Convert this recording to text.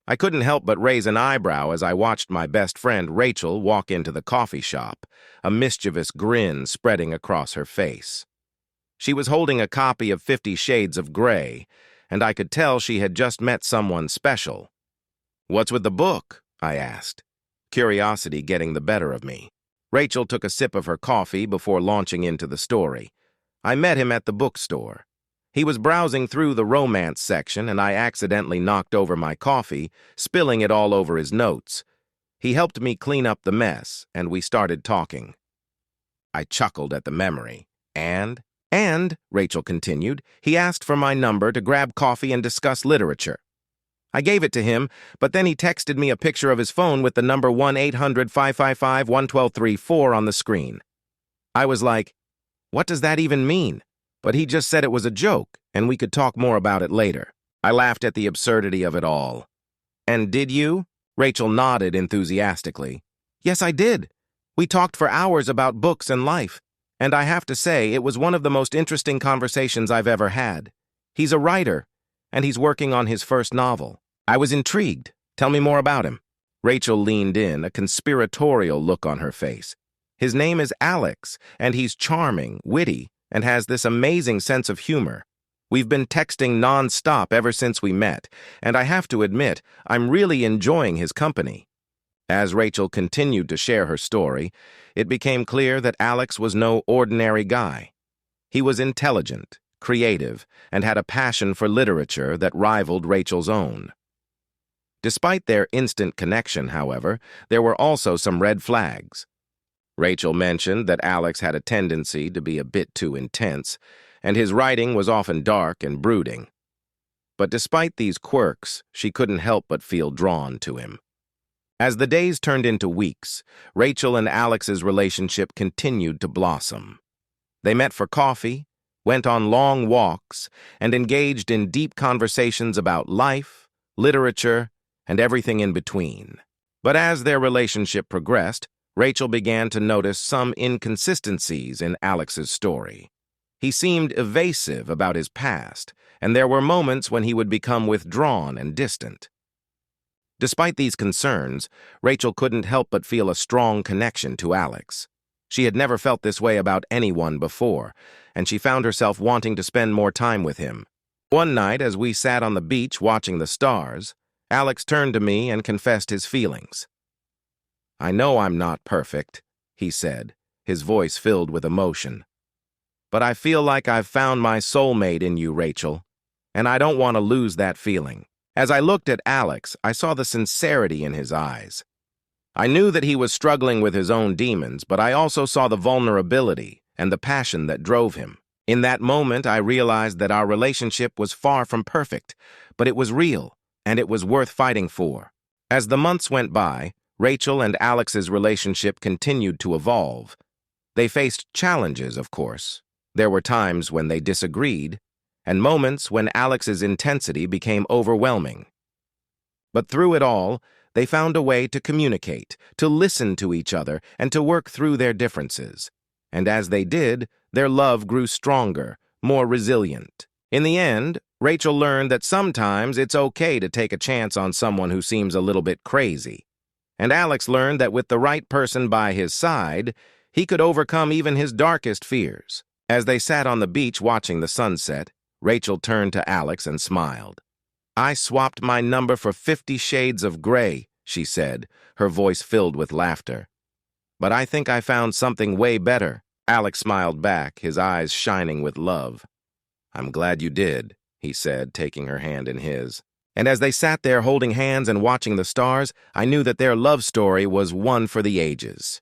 I couldn't help but raise an eyebrow as I watched my best friend Rachel walk into the coffee shop, a mischievous grin spreading across her face. She was holding a copy of 50 Shades of Grey, and I could tell she had just met someone special. "What's with the book?" I asked, curiosity getting the better of me. Rachel took a sip of her coffee before launching into the story. I met him at the bookstore. He was browsing through the romance section, and I accidentally knocked over my coffee, spilling it all over his notes. He helped me clean up the mess, and we started talking. I chuckled at the memory. And, Rachel continued, he asked for my number to grab coffee and discuss literature. I gave it to him, but then he texted me a picture of his phone with the number 1-800-555-11234 on the screen. I was like, what does that even mean? But he just said it was a joke, and we could talk more about it later. I laughed at the absurdity of it all. "And did you?" Rachel nodded enthusiastically. "Yes, I did. We talked for hours about books and life, and I have to say it was one of the most interesting conversations I've ever had. He's a writer, and he's working on his first novel. I was intrigued. Tell me more about him." Rachel leaned in, a conspiratorial look on her face. "His name is Alex, and he's charming, witty, and has this amazing sense of humor. We've been texting non-stop ever since we met, and I have to admit, I'm really enjoying his company." As Rachel continued to share her story, it became clear that Alex was no ordinary guy. He was intelligent, creative, and had a passion for literature that rivaled Rachel's own. Despite their instant connection, however, there were also some red flags. Rachel mentioned that Alex had a tendency to be a bit too intense, and his writing was often dark and brooding. But despite these quirks, she couldn't help but feel drawn to him. As the days turned into weeks, Rachel and Alex's relationship continued to blossom. They met for coffee, went on long walks, and engaged in deep conversations about life, literature, and everything in between. But as their relationship progressed, Rachel began to notice some inconsistencies in Alex's story. He seemed evasive about his past, and there were moments when he would become withdrawn and distant. Despite these concerns, Rachel couldn't help but feel a strong connection to Alex. She had never felt this way about anyone before, and she found herself wanting to spend more time with him. One night, as we sat on the beach watching the stars, Alex turned to me and confessed his feelings. "I know I'm not perfect," he said, his voice filled with emotion. "But I feel like I've found my soulmate in you, Rachel, and I don't want to lose that feeling." As I looked at Alex, I saw the sincerity in his eyes. I knew that he was struggling with his own demons, but I also saw the vulnerability and the passion that drove him. In that moment, I realized that our relationship was far from perfect, but it was real, and it was worth fighting for. As the months went by, Rachel and Alex's relationship continued to evolve. They faced challenges, of course. There were times when they disagreed, and moments when Alex's intensity became overwhelming. But through it all, they found a way to communicate, to listen to each other, and to work through their differences. And as they did, their love grew stronger, more resilient. In the end, Rachel learned that sometimes it's okay to take a chance on someone who seems a little bit crazy. And Alex learned that with the right person by his side, he could overcome even his darkest fears. As they sat on the beach watching the sunset, Rachel turned to Alex and smiled. "I swapped my number for 50 Shades of Grey," she said, her voice filled with laughter. "But I think I found something way better." Alex smiled back, his eyes shining with love. "I'm glad you did," he said, taking her hand in his. And as they sat there holding hands and watching the stars, I knew that their love story was one for the ages.